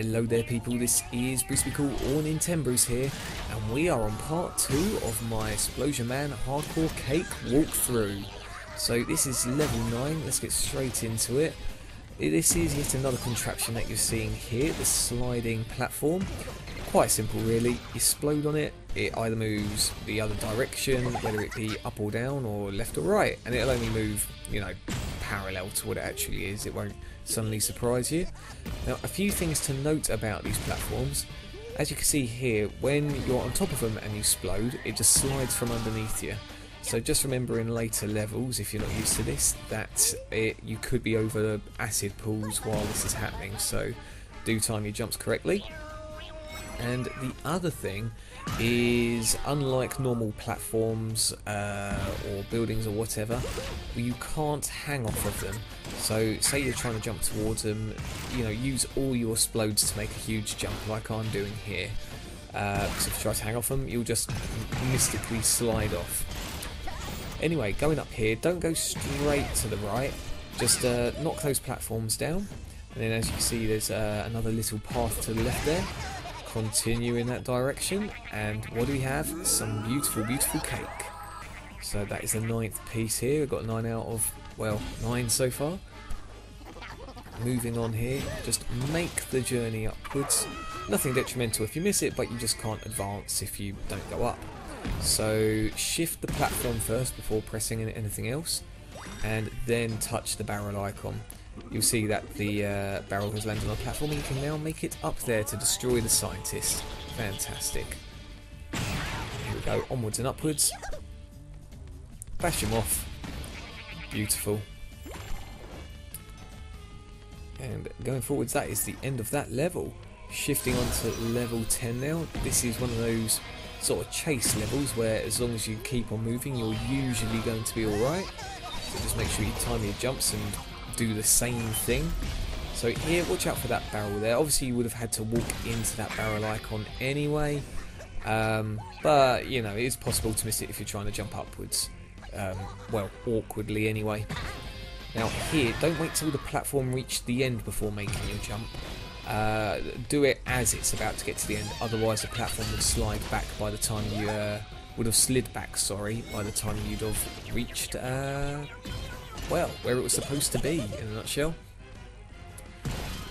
Hello there people, this is Bruce or nintenbruce here, and we are on part 2 of my Splosion Man hardcore cake walkthrough. So this is level 9, let's get straight into it. This is yet another contraption that you're seeing here, the sliding platform. Quite simple really, you explode on it, it either moves the other direction, whether it be up or down or left or right, and it'll only move, you know, parallel to what it actually is. It won't suddenly surprise you. Now, a few things to note about these platforms. As you can see here, when you're on top of them and you explode, it just slides from underneath you. So just remember in later levels, if you're not used to this, that you could be over acid pools while this is happening, so do time your jumps correctly. And the other thing is, unlike normal platforms or buildings or whatever, you can't hang off of them. So say you're trying to jump towards them, you know, use all your explodes to make a huge jump like I'm doing here. Because if you try to hang off them, you'll just mystically slide off. Anyway, going up here, don't go straight to the right, just knock those platforms down, and then as you can see there's another little path to the left there. Continue in that direction, and what do we have? Some beautiful cake. So that is the 9th piece here. We've got 9 out of, well, 9 so far. Moving on here, just make the journey upwards. Nothing detrimental if you miss it, but you just can't advance if you don't go up. So shift the platform first before pressing anything else, and then touch the barrel icon. You'll see that the barrel has landed on the platform, and you can now make it up there to destroy the scientist. Fantastic. Here we go, onwards and upwards. Bash him off. Beautiful. And going forwards, that is the end of that level. Shifting on to level 10 now. This is one of those sort of chase levels where as long as you keep on moving, you're usually going to be alright. So just make sure you time your jumps and do the same thing. So here, watch out for that barrel there. Obviously you would have had to walk into that barrel icon anyway, but you know, it is possible to miss it if you're trying to jump upwards, well, awkwardly anyway. Now here, don't wait till the platform reached the end before making your jump. Do it as it's about to get to the end, otherwise the platform would slide back by the time you would have slid back, sorry, by the time you'd have reached well, where it was supposed to be, in a nutshell.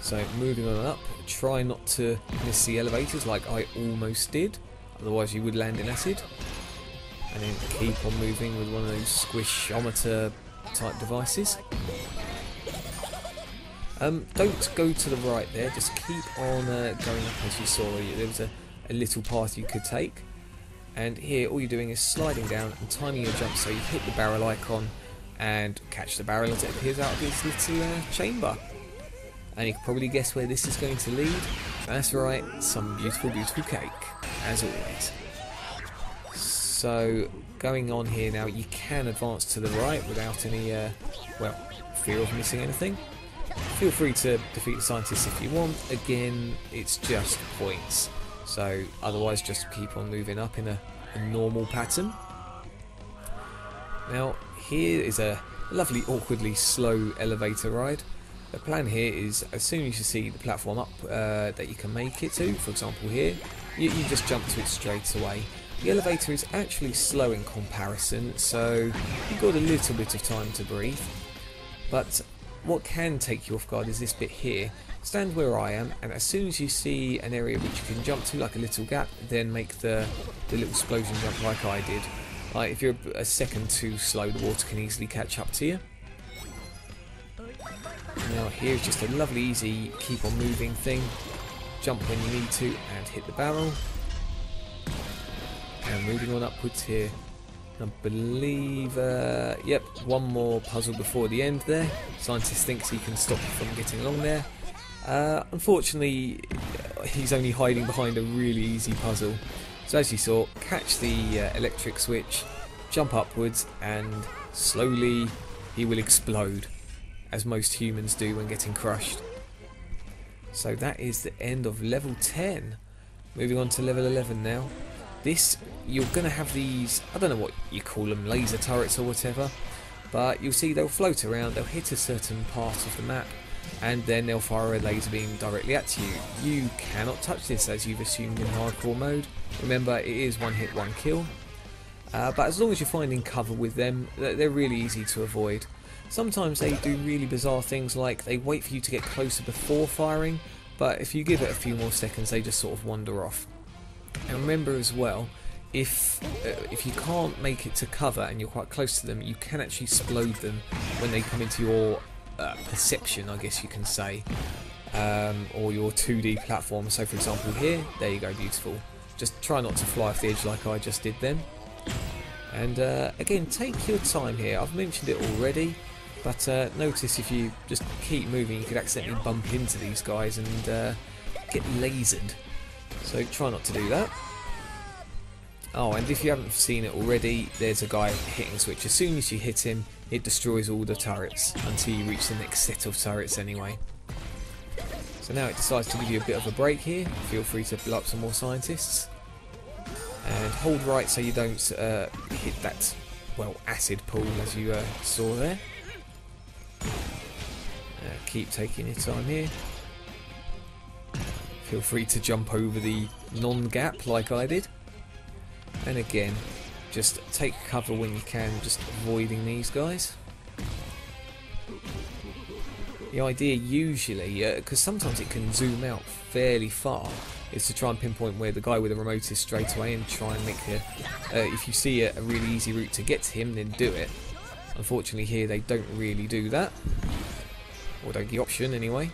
So moving on up, try not to miss the elevators like I almost did, otherwise you would land in acid. And then keep on moving with one of those squishometer type devices. Don't go to the right there, just keep on going up as you saw. There was a little path you could take. And here all you're doing is sliding down and timing your jump so you hit the barrel icon and catch the barrel as it appears out of this little chamber. And you can probably guess where this is going to lead. That's right, some beautiful cake, as always. So going on here now, you can advance to the right without any well, fear of missing anything. Feel free to defeat the scientists if you want. Again, it's just points, so otherwise just keep on moving up in a normal pattern. Now here is a lovely awkwardly slow elevator ride. The plan here is, as soon as you see the platform up that you can make it to, for example here, you just jump to it straight away. The elevator is actually slow in comparison, so you've got a little bit of time to breathe. But what can take you off guard is this bit here. Stand where I am, and as soon as you see an area which you can jump to, like a little gap, then make the little explosion jump like I did. Like if you're a second too slow, the water can easily catch up to you. Now here's just a lovely easy keep on moving thing. Jump when you need to and hit the barrel. And moving on upwards here. I believe, yep, one more puzzle before the end there. Scientist thinks he can stop you from getting along there. Unfortunately, he's only hiding behind a really easy puzzle. So as you saw, catch the electric switch, jump upwards, and slowly he will explode, as most humans do when getting crushed. So that is the end of level 10. Moving on to level 11 now. This, you're going to have these, I don't know what you call them, laser turrets or whatever, but you'll see they'll float around, they'll hit a certain part of the map, and then they'll fire a laser beam directly at you. You cannot touch this as you've assumed in hardcore mode. Remember, it is one hit, one kill. But as long as you're finding cover with them, they're really easy to avoid. Sometimes they do really bizarre things like they wait for you to get closer before firing, but if you give it a few more seconds they just sort of wander off. And remember as well, if you can't make it to cover and you're quite close to them, you can actually explode them when they come into your perception, I guess you can say, or your 2D platform. So for example here, there you go, beautiful. Just try not to fly off the edge like I just did then. And again, take your time here. I've mentioned it already, but notice if you just keep moving, you could accidentally bump into these guys and get lasered. So try not to do that. Oh, and if you haven't seen it already, there's a guy hitting a switch. As soon as you hit him, it destroys all the turrets until you reach the next set of turrets anyway. So now it decides to give you a bit of a break here. Feel free to blow up some more scientists. And hold right so you don't hit that, well, acid pool as you saw there. Keep taking your time here. Feel free to jump over the non-gap like I did. And again, just take cover when you can, just avoiding these guys. The idea usually, because sometimes it can zoom out fairly far, is to try and pinpoint where the guy with the remote is straight away and try and make if you see a really easy route to get to him, then do it. Unfortunately here they don't really do that, or don't get the option anyway.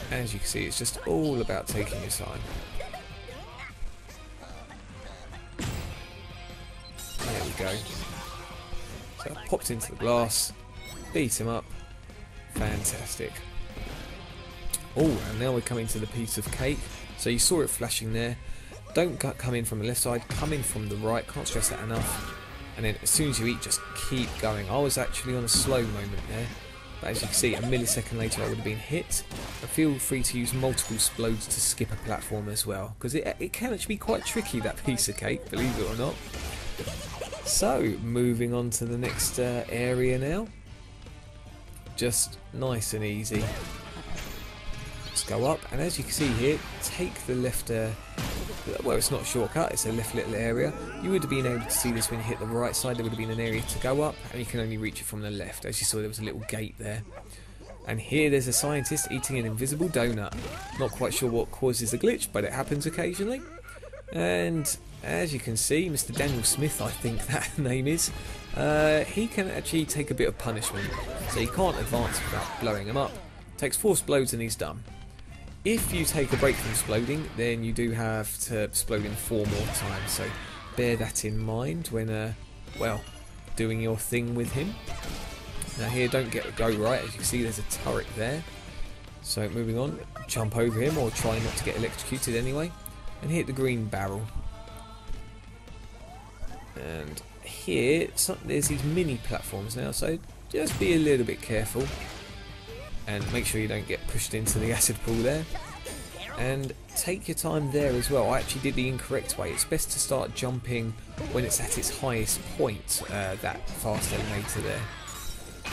And as you can see, it's just all about taking your time. There we go. So I popped into the glass, beat him up. Fantastic. Oh, and now we're coming to the piece of cake. So you saw it flashing there. Don't come in from the left side, come in from the right. Can't stress that enough. And then as soon as you eat, just keep going. I was actually on a slow moment there, but as you can see, a millisecond later I would have been hit. And feel free to use multiple explodes to skip a platform as well, because it can actually be quite tricky, that piece of cake, believe it or not. So, moving on to the next area now. Just nice and easy. Let's go up, and as you can see here, take the left, well, it's not a shortcut, it's a left little area. You would have been able to see this when you hit the right side. There would have been an area to go up, and you can only reach it from the left. As you saw, there was a little gate there. And here there's a scientist eating an invisible donut. Not quite sure what causes the glitch, but it happens occasionally. And as you can see, Mr. Daniel Smith, I think that name is, he can actually take a bit of punishment. So you can't advance without blowing him up. Takes 4 explodes and he's done. If you take a break from exploding, then you do have to explode him 4 more times. So bear that in mind when, well, doing your thing with him. Now here, don't go right. As you can see, there's a turret there. So moving on, jump over him or try not to get electrocuted anyway. And hit the green barrel. And here, there's these mini platforms now, so just be a little bit careful. And make sure you don't get pushed into the acid pool there. And take your time there as well. I actually did the incorrect way. It's best to start jumping when it's at its highest point, that fast elevator there.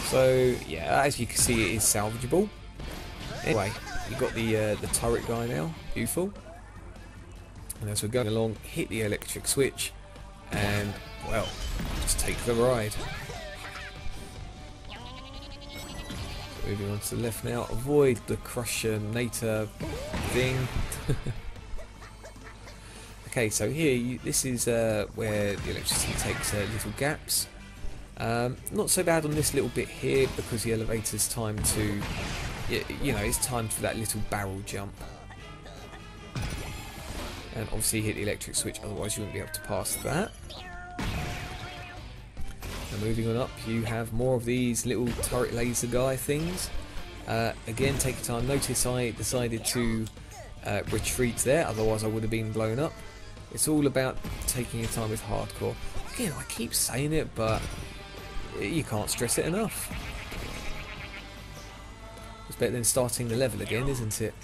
So, yeah, as you can see, it is salvageable. Anyway, you've got the turret guy now. Beautiful. And as we're going along, hit the electric switch and, well, just take the ride. Moving on to the left now, avoid the Crusher-nator thing. Okay, so here, this is where the electricity takes little gaps. Not so bad on this little bit here because the elevator's time to, you know, it's time for that little barrel jump. And obviously hit the electric switch, otherwise you wouldn't be able to pass that. And moving on up, you have more of these little turret laser guy things. Again, take your time. Notice I decided to retreat there, otherwise I would have been blown up. It's all about taking your time with hardcore. Again, I keep saying it, but you can't stress it enough. It's better than starting the level again, isn't it?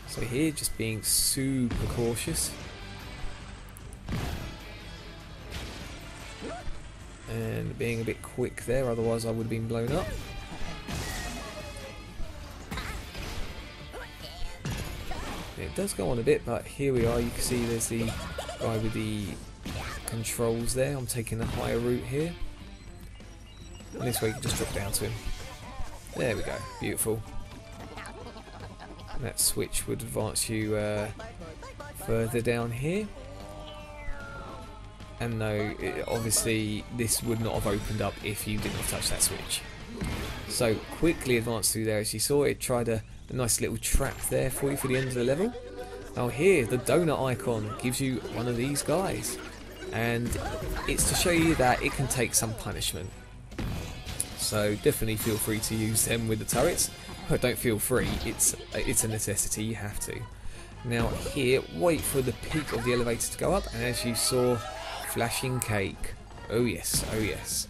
So here, just being super cautious. and being a bit quick there, otherwise I would have been blown up. It does go on a bit, but here we are. You can see there's the guy with the controls there. I'm taking the higher route here. And this way you can just drop down to him. There we go. Beautiful. And that switch would advance you further down here. And no, obviously this would not have opened up if you didn't touch that switch. So quickly advance through there. As you saw, it tried a nice little trap there for you for the end of the level. Now here, the donut icon gives you one of these guys, and it's to show you that it can take some punishment. So definitely feel free to use them with the turrets. But don't feel free, it's a necessity, you have to. Now here, wait for the peak of the elevator to go up, and as you saw, flashing cake. Oh yes, oh yes.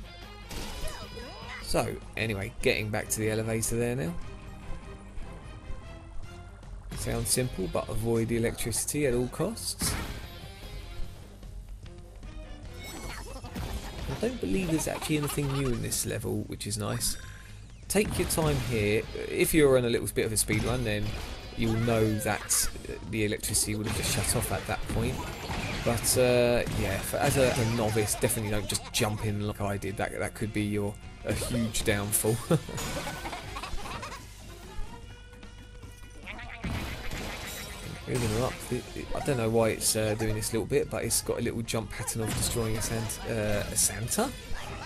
So anyway, getting back to the elevator there now. Sounds simple, but avoid the electricity at all costs. I don't believe there's actually anything new in this level, which is nice. Take your time here. If you're on a little bit of a speed run, then you'll know that the electricity would have just shut off at that point. But yeah, as a novice, definitely don't just jump in like I did. That could be a huge downfall. Moving up, I don't know why it's doing this little bit, but it's got a little jump pattern of destroying a Santa.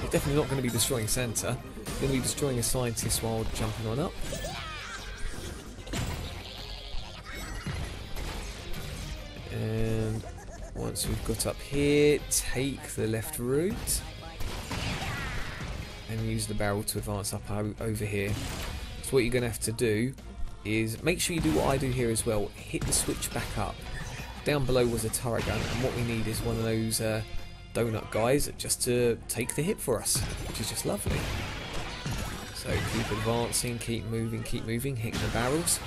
It's definitely not going to be destroying Santa. It's going to be destroying a scientist while jumping on up. And once we've got up here, take the left route and use the barrel to advance up over here. So what you're going to have to do is make sure you do what I do here as well. Hit the switch back up. Down below was a turret gun, and what we need is one of those donut guys just to take the hit for us, which is just lovely. So keep advancing, keep moving, hitting the barrels.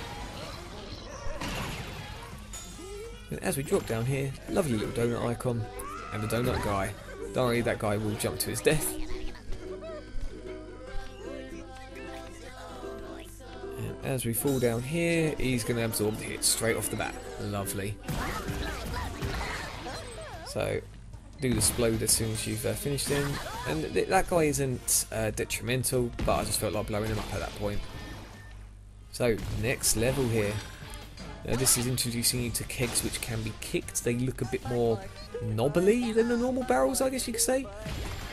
And as we drop down here, lovely little donut icon and a donut guy. Don't worry, that guy will jump to his death. As we fall down here, he's going to absorb the hit straight off the bat. Lovely. So, do the Splode as soon as you've finished him. And that guy isn't detrimental, but I just felt like blowing him up at that point. So, next level here. Now, this is introducing you to kegs which can be kicked. They look a bit more knobbly than the normal barrels, I guess you could say.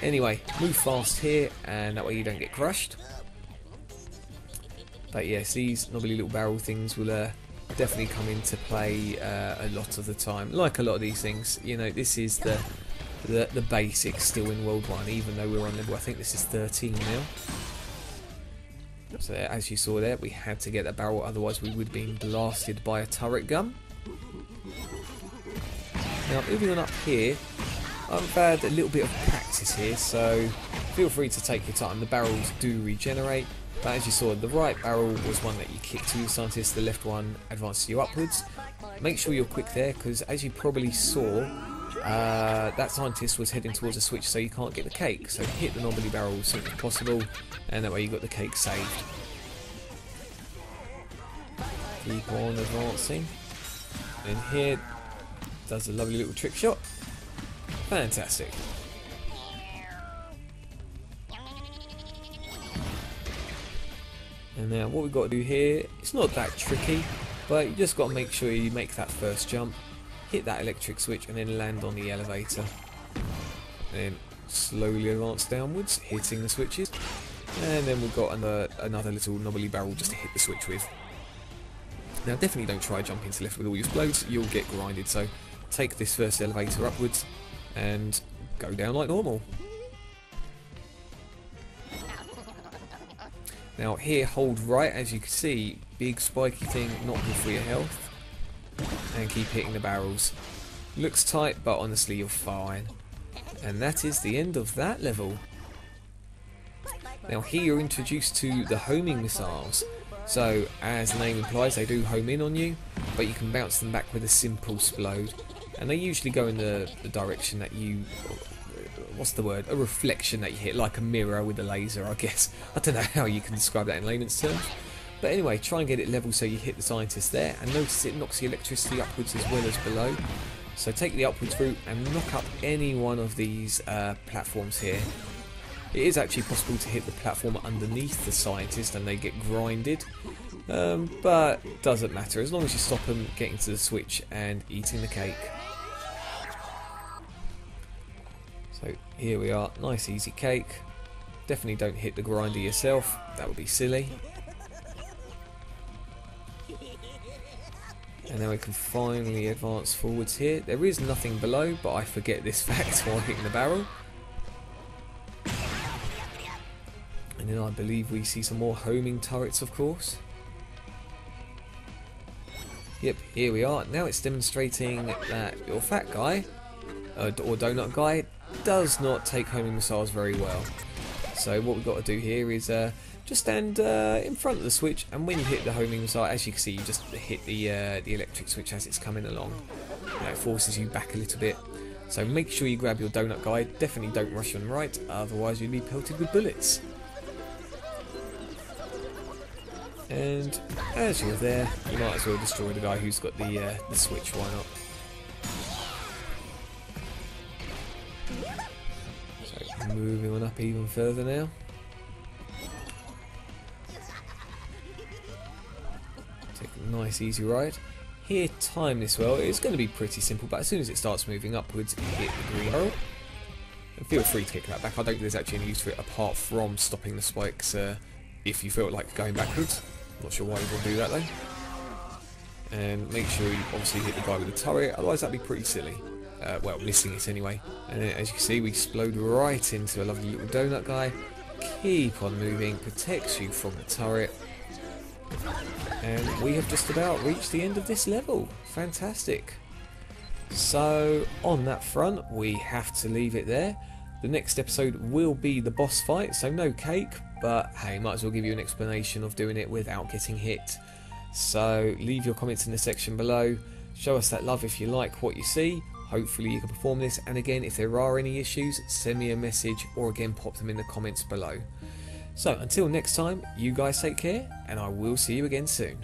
Anyway, move fast here, and that way you don't get crushed. But yes, these knobbly little barrel things will definitely come into play a lot of the time. Like a lot of these things, you know, this is the basics still in World 1, even though we're on level, I think this is 13 now. So as you saw there, we had to get that barrel, otherwise we would have been blasted by a turret gun. Now moving on up here, I've had a little bit of practice here, so feel free to take your time. The barrels do regenerate. But as you saw, the right barrel was one that you kicked to the scientist, the left one advances you upwards. Make sure you're quick there, because as you probably saw, that scientist was heading towards a switch, so you can't get the cake. So hit the knobbly barrel as soon as possible, and that way you got the cake saved. Keep on advancing. And here, does a lovely little trick shot. Fantastic. And now what we've got to do here, it's not that tricky, but you just got to make sure you make that first jump, hit that electric switch, and then land on the elevator. And then slowly advance downwards, hitting the switches. And then we've got another little knobbly barrel just to hit the switch with. Now definitely don't try jumping to left with all your explodes, you'll get grinded. So take this first elevator upwards and go down like normal. Now here, hold right, as you can see, big spiky thing, not good for your health. And keep hitting the barrels. Looks tight, but honestly you're fine. And that is the end of that level. Now here you're introduced to the homing missiles. So as the name implies, they do home in on you, but you can bounce them back with a simple Splode. And they usually go in the direction that you what's the word? A reflection that you hit, like a mirror with a laser, I guess. I don't know how you can describe that in layman's terms. But anyway, try and get it level so you hit the scientist there, and notice it knocks the electricity upwards as well as below. So take the upwards route and knock up any one of these platforms here. It is actually possible to hit the platform underneath the scientist and they get grinded, but doesn't matter as long as you stop them getting to the switch and eating the cake. So here we are, nice easy cake. Definitely don't hit the grinder yourself, that would be silly. And now we can finally advance forwards here. There is nothing below, but I forget this fact while hitting the barrel. And then I believe we see some more homing turrets, of course. Yep, here we are. Now it's demonstrating that your fat guy, or donut guy, does not take homing missiles very well. So what we've got to do here is just stand in front of the switch, and when you hit the homing missile, as you can see, you just hit the electric switch as it's coming along. It forces you back a little bit. So make sure you grab your donut guy. Definitely don't rush on right, otherwise you'll be pelted with bullets. And as you're there, you might as well destroy the guy who's got the switch, why not? So moving on up even further now. Take a nice easy ride. Here, time this well. It's going to be pretty simple, but as soon as it starts moving upwards, hit the green arrow. And feel free to kick that back. I don't think there's actually any use for it apart from stopping the spikes if you feel like going backwards. Not sure why you will do that though. And make sure you obviously hit the guy with the turret, otherwise that'd be pretty silly. Well, missing it anyway. And then, as you can see, we explode right into a lovely little donut guy. Keep on moving, protects you from the turret. And we have just about reached the end of this level. Fantastic. So on that front, we have to leave it there. The next episode will be the boss fight, so no cake, but hey, might as well give you an explanation of doing it without getting hit. So leave your comments in the section below, show us that love if you like what you see, hopefully you can perform this, and again, if there are any issues, send me a message or again pop them in the comments below. So until next time, you guys take care, and I will see you again soon.